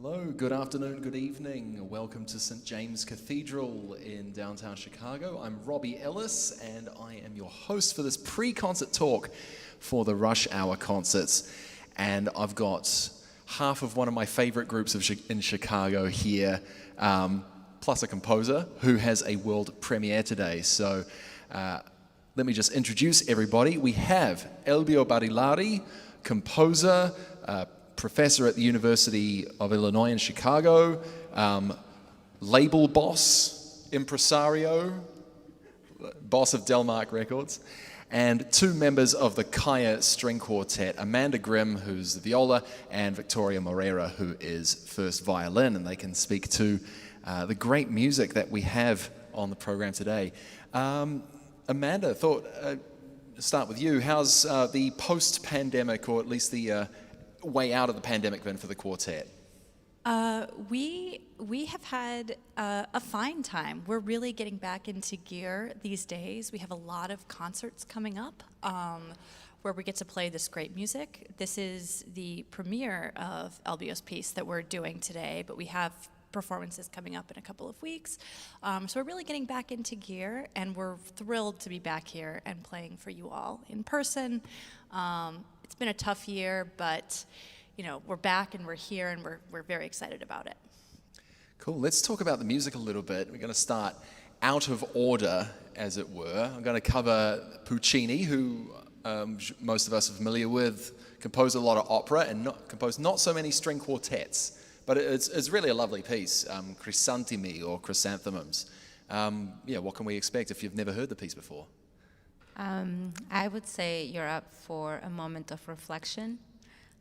Hello, good afternoon, good evening. Welcome to St. James Cathedral in downtown Chicago. I'm Robbie Ellis, and I am your host for this pre-concert talk for the Rush Hour concerts. And I've got half of one of my favorite groups in Chicago here, plus a composer who has a world premiere today. So let me just introduce everybody. We have Elbio Barilari, composer, professor at the University of Illinois in Chicago, label boss, impresario, boss of Delmark Records, and two members of the KAIA string quartet, Amanda Grimm, who's the viola, and Victoria Moreira, who is first violin, and they can speak to the great music that we have on the program today. Amanda, I thought start with you. How's the post-pandemic, or at least the way out of the pandemic been for the quartet? We have had a fine time. We're really getting back into gear these days. We have a lot of concerts coming up where we get to play this great music. This is the premiere of Elbio's piece that we're doing today, but we have performances coming up in a couple of weeks. So we're really getting back into gear, and we're thrilled to be back here and playing for you all in person. It's been a tough year, but you know, we're back and we're here, and we're very excited about it. Cool. Let's talk about the music a little bit. We're going to start out of order, as it were. I'm going to cover Puccini, who most of us are familiar with, composed a lot of opera and composed not so many string quartets, but it's really a lovely piece, Crisantemi or Chrysanthemums. What can we expect if you've never heard the piece before? I would say you're up for a moment of reflection.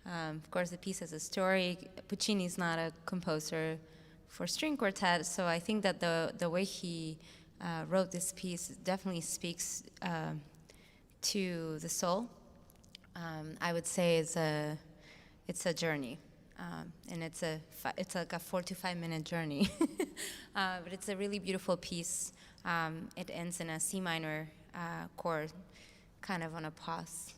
Of course, the piece has a story. Puccini is not a composer for string quartet, so I think that the way he wrote this piece definitely speaks to the soul. I would say it's a journey, and it's like a 4 to 5 minute journey, but it's a really beautiful piece. It ends in a C minor chord, kind of on a pause.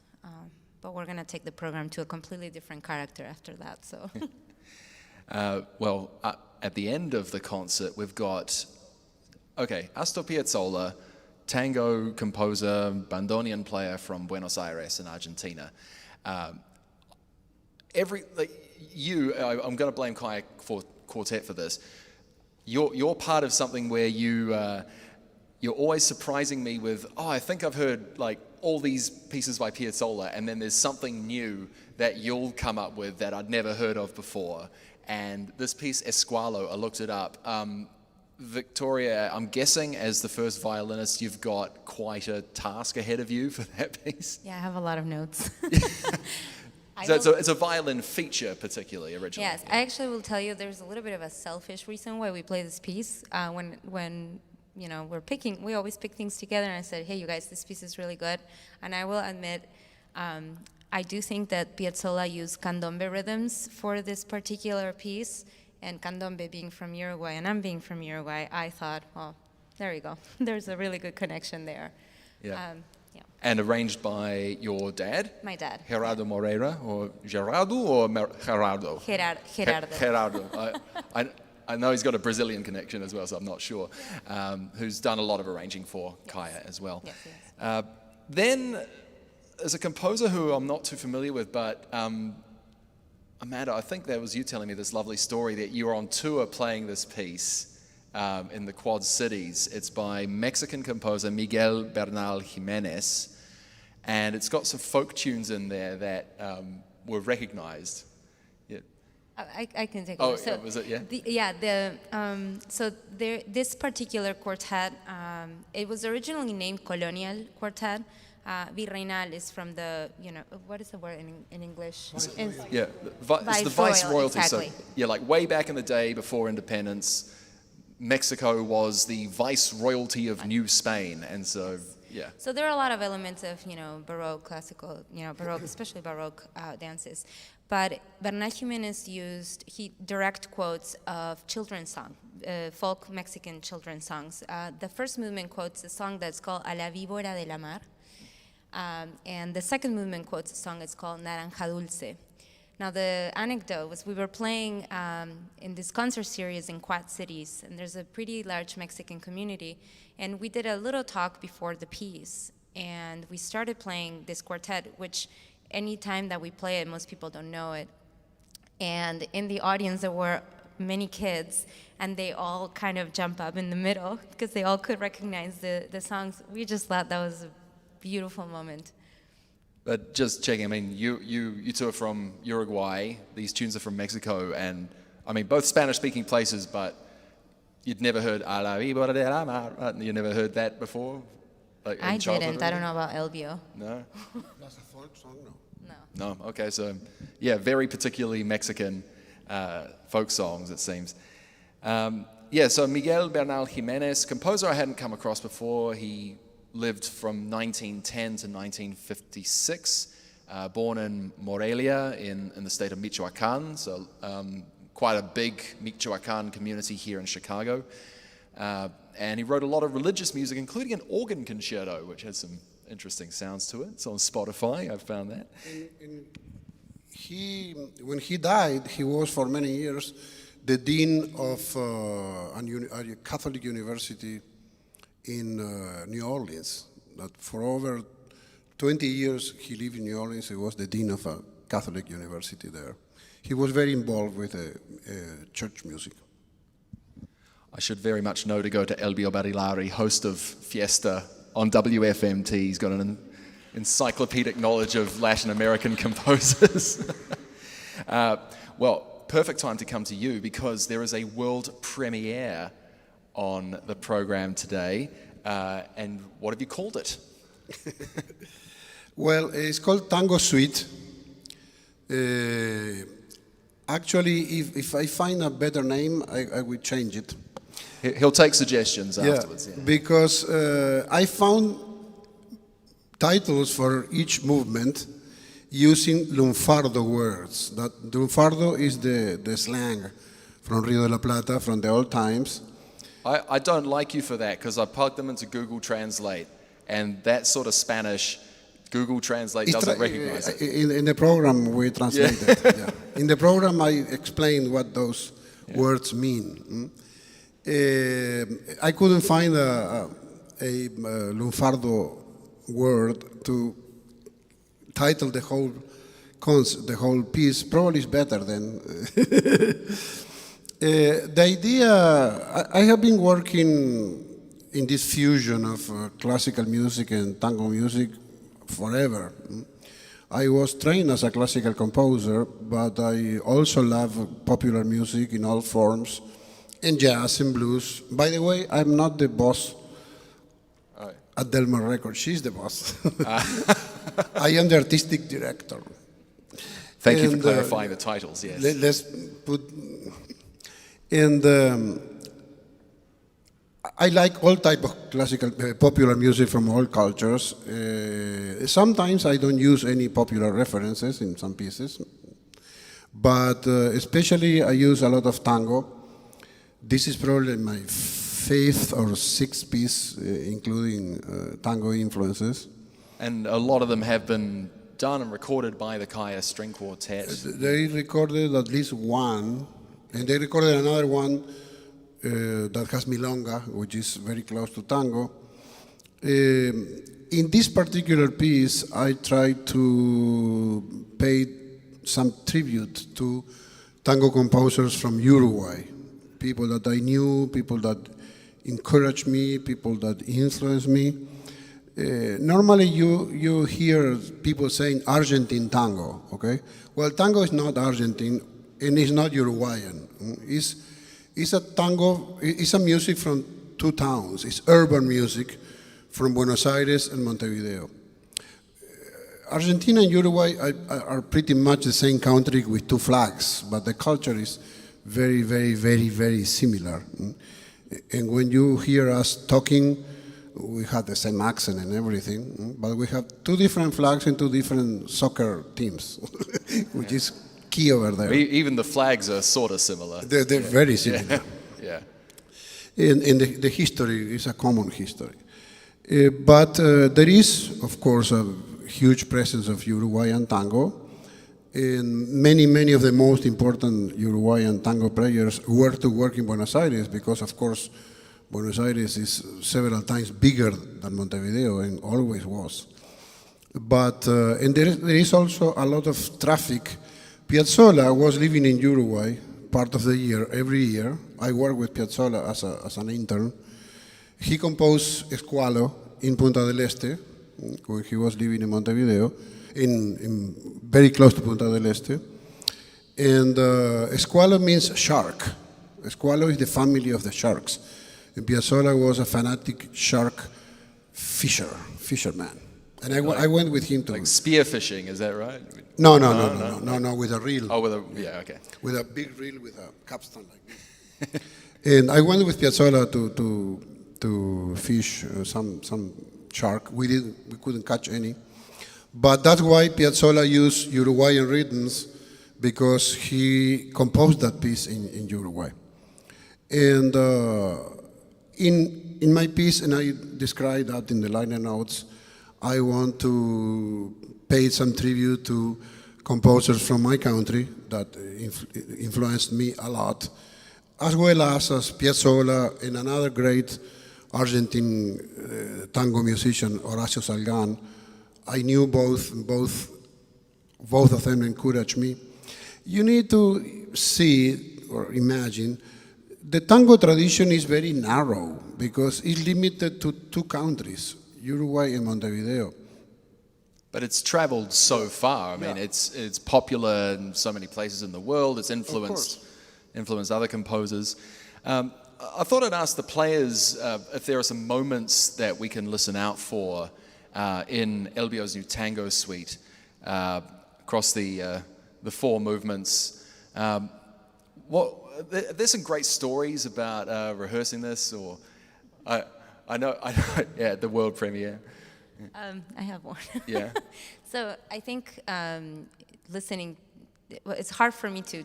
But we're going to take the program to a completely different character after that. So, at the end of the concert, we've got, Astor Piazzolla, tango composer, bandoneon player from Buenos Aires in Argentina. I'm going to blame KAIA for Quartet for this. You're part of something where you're always surprising me with, I think I've heard like all these pieces by Piazzolla, and then there's something new that you'll come up with that I'd never heard of before. And this piece, Escualo, I looked it up. Victoria, I'm guessing as the first violinist, you've got quite a task ahead of you for that piece. Yeah, I have a lot of notes. So it's a violin feature, particularly, originally. Yes, I actually will tell you there's a little bit of a selfish reason why we play this piece. When you know, we always pick things together, and I said, hey, you guys, this piece is really good. And I will admit, I do think that Piazzolla used candombe rhythms for this particular piece, and candombe being from Uruguay, and I'm being from Uruguay, I thought, well, there you go. There's a really good connection there. Yeah. And arranged by your dad? My dad. Gerardo Moreira, or Gerardo, or Gerardo? Gerardo. I know he's got a Brazilian connection as well, so I'm not sure, who's done a lot of arranging for KAIA as well. Yes. Then, as a composer who I'm not too familiar with, but Amanda, I think that was you telling me this lovely story that you were on tour playing this piece in the Quad Cities. It's by Mexican composer Miguel Bernal Jiménez, and it's got some folk tunes in there that were recognized. I can take over. Oh, so was it? Yeah. This particular quartet, it was originally named Colonial Quartet. Virreinal is from the, what is the word in English? It's the vice royalty. Exactly. So, like way back in the day before independence, Mexico was the vice royalty of New Spain, and so. Yeah. So there are a lot of elements of, Baroque, classical, Baroque, especially Baroque dances. But Bernal Jiménez used direct quotes of children's song, folk Mexican children's songs. The first movement quotes a song that's called A la víbora de la mar. And the second movement quotes a song that's called Naranja Dulce. Now the anecdote was we were playing in this concert series in Quad cities, and there's a pretty large Mexican community, and we did a little talk before the piece, and we started playing this quartet, which any time that we play it, most people don't know it. And in the audience there were many kids, and they all kind of jump up in the middle because they all could recognize the songs. We just thought that was a beautiful moment. But just checking, I mean, you two are from Uruguay, these tunes are from Mexico, and I mean, both Spanish-speaking places, but you'd never heard "A la Viva de la Mar," you never heard that before? Like I didn't. I don't know about Elbio. No? That's a folk song, no? No. No? Okay, so, yeah, very particularly Mexican folk songs, it seems. Yeah, so Miguel Bernal Jiménez, composer I hadn't come across before. He lived from 1910 to 1956, born in Moreira in the state of Michoacan, so quite a big Michoacan community here in Chicago. And he wrote a lot of religious music, including an organ concerto, which has some interesting sounds to it. It's on Spotify, I've found that. When he died, he was for many years the dean of a Catholic university in New Orleans. That for over 20 years he lived in New Orleans. He was the dean of a Catholic university there. He was very involved with church music. I should very much know to go to Elbio Barilari, host of Fiesta on WFMT. He's got an encyclopedic knowledge of Latin American composers. Well, perfect time to come to you because there is a world premiere on the program today. And what have you called it? Well, it's called Tango Suite. Actually, if I find a better name, I will change it. He'll take suggestions afterwards. Yeah. Because I found titles for each movement using lunfardo words. That lunfardo is the slang from Rio de la Plata, from the old times. I don't like you for that because I plugged them into Google Translate, and that sort of Spanish, Google Translate doesn't recognize it. In the program, we translated. Yeah. In the program, I explained what those words mean. I couldn't find a lunfardo word to title the whole piece. Probably is better than. The idea, I have been working in this fusion of classical music and tango music forever. I was trained as a classical composer, but I also love popular music in all forms, and jazz and blues. By the way, I'm not the boss at Delmar Records. She's the boss. I am the artistic director. Thank you for clarifying the titles, yes. Let's put... And I like all type of classical, popular music from all cultures. Sometimes I don't use any popular references in some pieces, but especially I use a lot of tango. This is probably my fifth or sixth piece, including tango influences. And a lot of them have been done and recorded by the KAIA String Quartet. They recorded at least one, and they recorded another one that has milonga, which is very close to tango. In this particular piece, I tried to pay some tribute to tango composers from Uruguay, people that I knew, people that encouraged me, people that influenced me. Normally you hear people saying Argentine tango, okay? Well, tango is not Argentine and it's not Uruguayan. It's a tango, it's a music from two towns. It's urban music from Buenos Aires and Montevideo. Argentina and Uruguay are pretty much the same country with two flags, but the culture is very, very, very, very similar. And when you hear us talking, we have the same accent and everything, but we have two different flags and two different soccer teams, which is key over there. Even the flags are sort of similar. They're very similar. Yeah. And the history is a common history. But there is, of course, a huge presence of Uruguayan tango, And many of the most important Uruguayan tango players were to work in Buenos Aires because, of course, Buenos Aires is several times bigger than Montevideo and always was. But and there is also a lot of traffic. Piazzolla was living in Uruguay part of the year, every year. I worked with Piazzolla as an intern. He composed Escualo in Punta del Este when he was living in Montevideo, in very close to Punta del Este. And Escualo means shark. Escualo is the family of the sharks. And Piazzolla was a fanatic shark fisherman. And I went with him to... Like spearfishing, is that right? No, with a reel. Oh, okay. With a big reel with a capstan like this. And I went with Piazzolla to fish some shark. We couldn't catch any. But that's why Piazzolla used Uruguayan rhythms, because he composed that piece in Uruguay. And in my piece, and I describe that in the liner notes, I want to pay some tribute to composers from my country that influenced me a lot, as well as Piazzolla and another great Argentine tango musician, Horacio Salgán. I knew both of them encouraged me. You need to see or imagine the tango tradition is very narrow because it's limited to two countries, Uruguay and Montevideo. But it's traveled so far. I mean, it's popular in so many places in the world. It's influenced other composers. I thought I'd ask the players if there are some moments that we can listen out for in Elbio's new Tango Suite across the four movements. There's some great stories about rehearsing this, or I know, yeah, the world premiere. I have one. Yeah. So I think listening, it's hard for me to,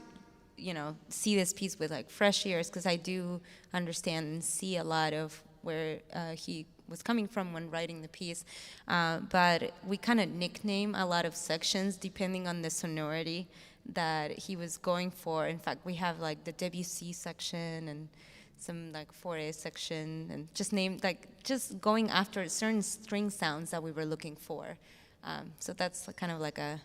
see this piece with like fresh ears, because I do understand and see a lot of where he was coming from when writing the piece. But we kind of nickname a lot of sections depending on the sonority that he was going for. In fact, we have like the Debussy section and some like Fauré section, and just going after certain string sounds that we were looking for. So that's kind of like a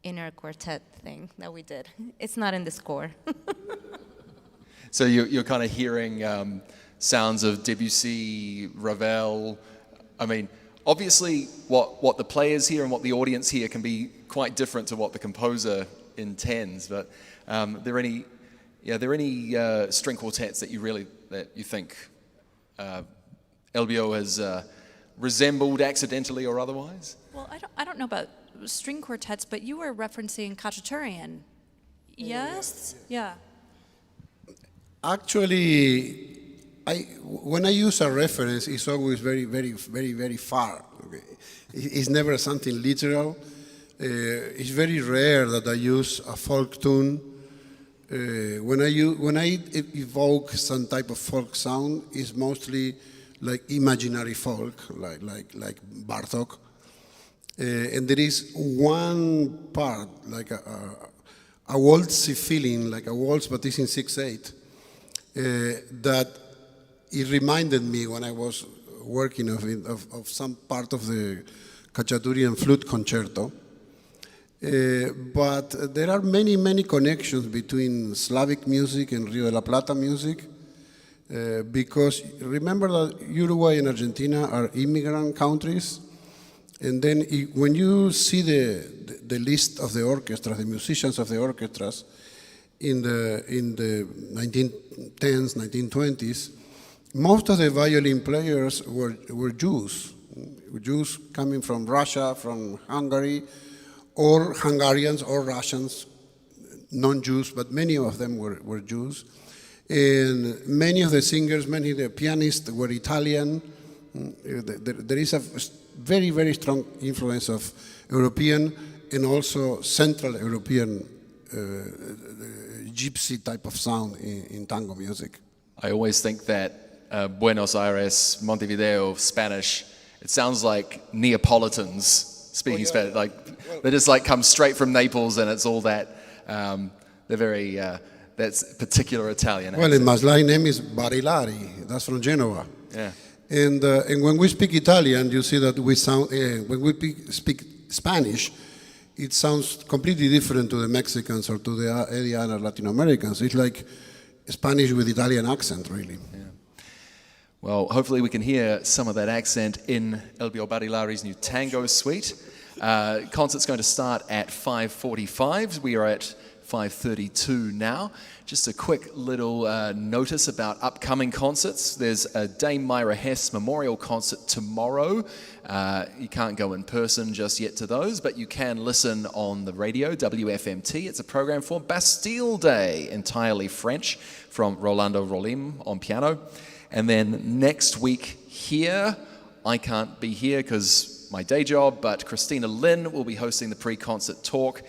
inner quartet thing that we did. It's not in the score. So you're kind of hearing sounds of Debussy, Ravel. I mean, obviously what the players hear and what the audience hear can be quite different to what the composer intends, but are there any string quartets that you think Elbio has resembled accidentally or otherwise? Well, I don't know about string quartets, but you were referencing Khachaturian. Yes? Yeah. Actually, when I use a reference, it's always very, very, very, very far. Okay? It's never something literal. It's very rare that I use a folk tune. When I evoke some type of folk sound, it's mostly like imaginary folk, like Bartók. And there is one part, like a waltzy feeling, like a waltz, but it's in 6/8, that it reminded me when I was working of some part of the Khachaturian flute concerto. But there are many connections between Slavic music and Rio de la Plata music, because remember that Uruguay and Argentina are immigrant countries, and then when you see the list of the orchestras, the musicians of the orchestras in the 1910s, 1920s, most of the violin players were Jews coming from Russia, from Hungary, or Hungarians or Russians, non-Jews, but many of them were Jews. And many of the singers, many of the pianists were Italian. There is a very, very strong influence of European and also Central European gypsy type of sound in tango music. I always think that Buenos Aires, Montevideo, Spanish, it sounds like Neapolitans speaking yeah, Spanish. yeah. Like they just like come straight from Naples, and it's all that. They're very that's particular Italian. Well, accent. and my line name is Barilari. That's from Genoa. Yeah. And when we speak Italian, you see that we sound when we speak Spanish, it sounds completely different to the Mexicans or to the other Latin Americans. It's like Spanish with Italian accent, really. Yeah. Well, hopefully we can hear some of that accent in Elbio Barilari's new Tango Suite. Concert's going to start at 5:45. We are at 5:32 now. Just a quick little notice about upcoming concerts. There's a Dame Myra Hess memorial concert tomorrow. You can't go in person just yet to those, but you can listen on the radio, WFMT. It's a program for Bastille Day, entirely French, from Rolando Rolim on piano. And then next week here, I can't be here because my day job, but Christina Lin will be hosting the pre-concert talk.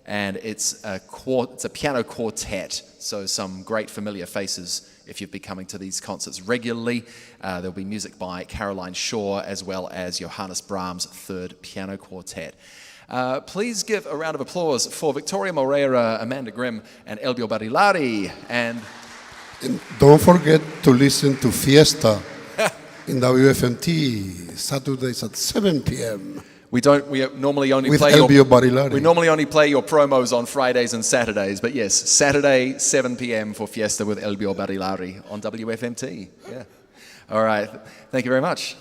And it's a piano quartet, so some great familiar faces if you've been coming to these concerts regularly. There'll be music by Caroline Shaw as well as Johannes Brahms' third piano quartet. Please give a round of applause for Victoria Moreira, Amanda Grimm, and Elbio Barilari. And don't forget to listen to Fiesta in WFMT, Saturdays at 7 p.m. We normally only with play Elbio Barilari. We normally only play your promos on Fridays and Saturdays, but yes, Saturday 7 p.m. for Fiesta with Elbio Barilari on WFMT. Yeah. All right. Thank you very much.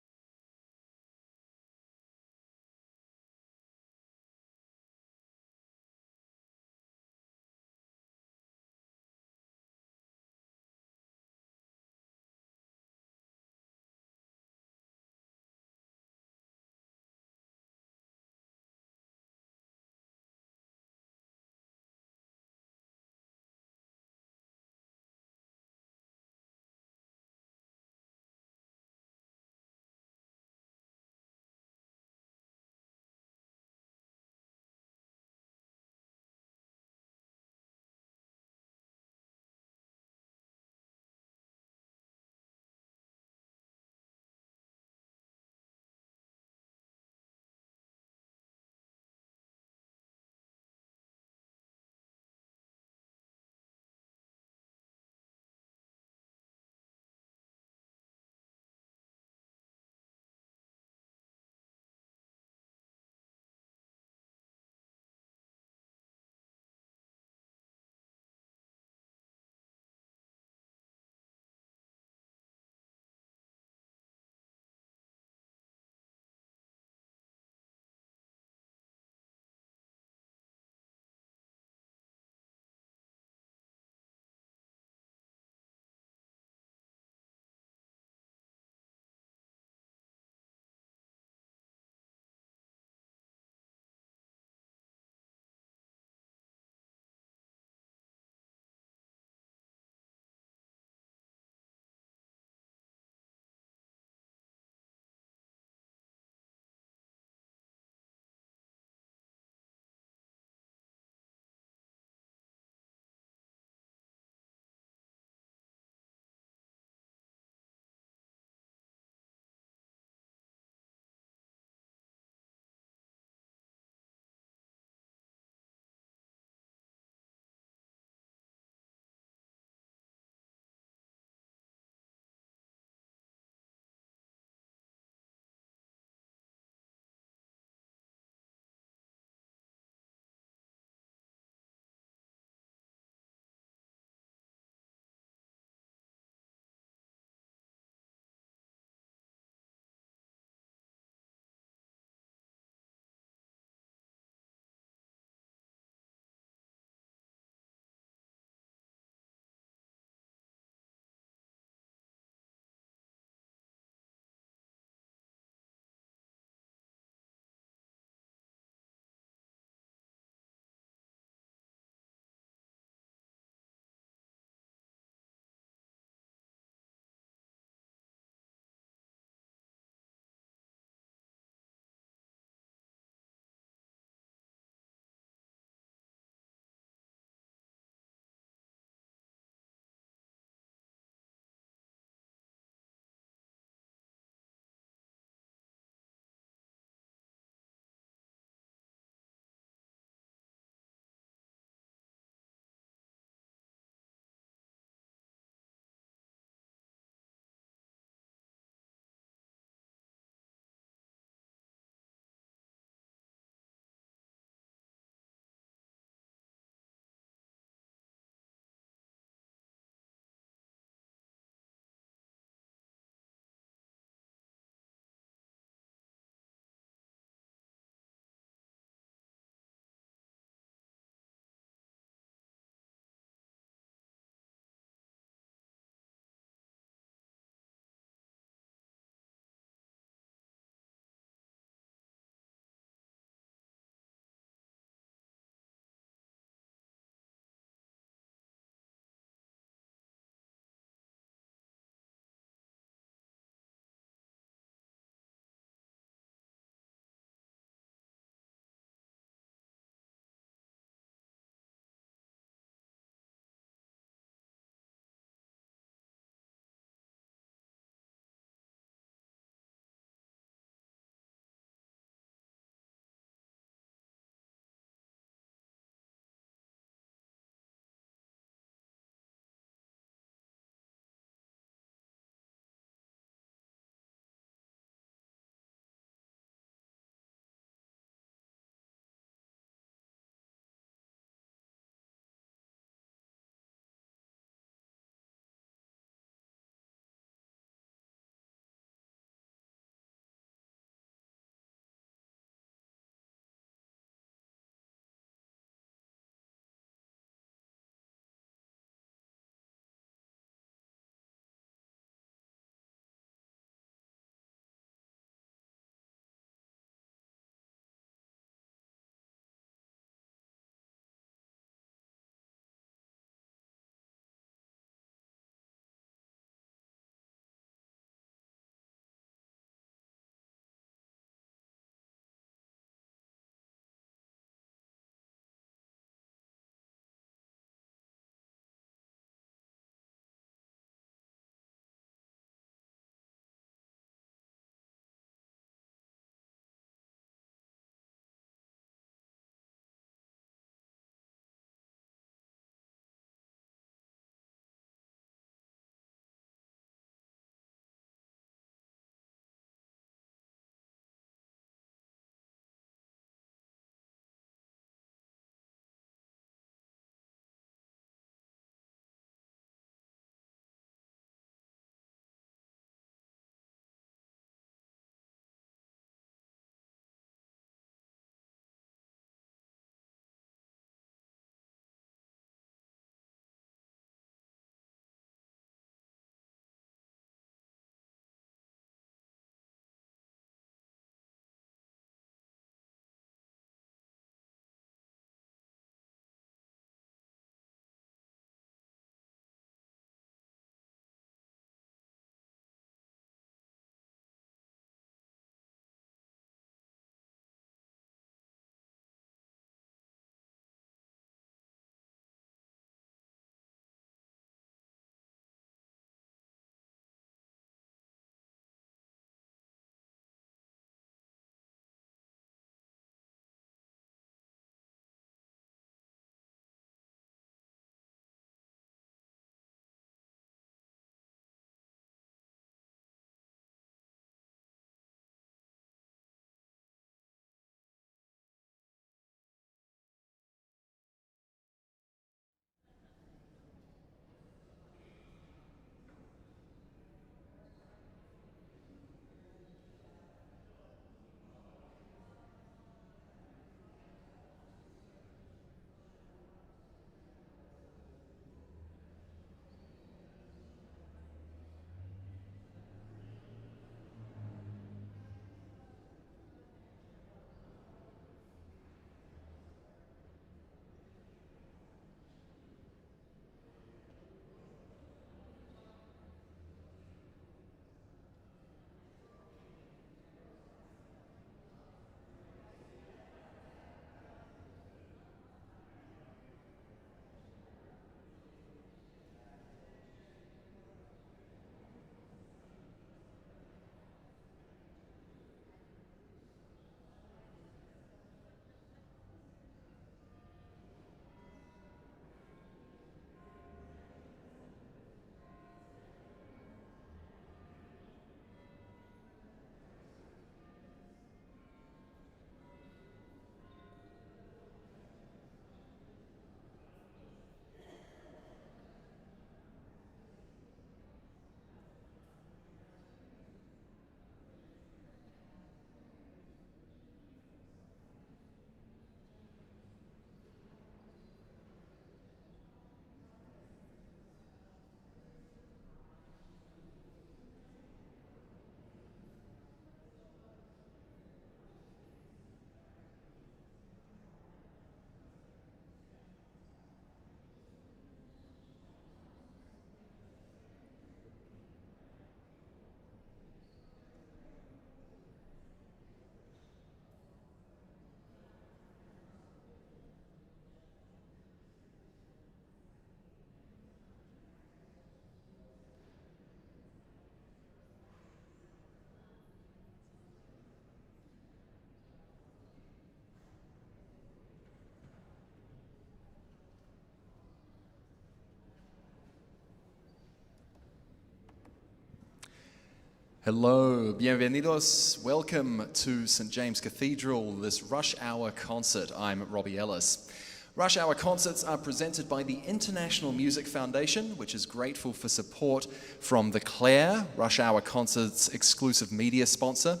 Hello, bienvenidos. Welcome to St. James Cathedral, this Rush Hour concert. I'm Robbie Ellis. Rush Hour concerts are presented by the International Music Foundation, which is grateful for support from the KAIA, Rush Hour Concerts exclusive media sponsor,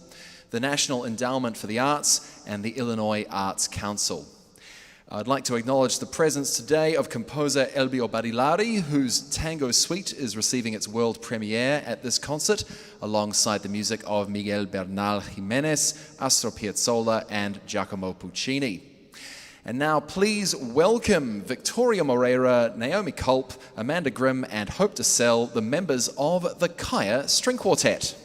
the National Endowment for the Arts, and the Illinois Arts Council. I'd like to acknowledge the presence today of composer Elbio Barilari, whose Tango Suite is receiving its world premiere at this concert, alongside the music of Miguel, Bernal, Jiménez, Astor, Piazzolla, and Giacomo Puccini. And now please welcome Victoria Moreira, Naomi Culp, Amanda Grimm, and Hope DeCelle, the members of the KAIA String Quartet.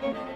Thank you.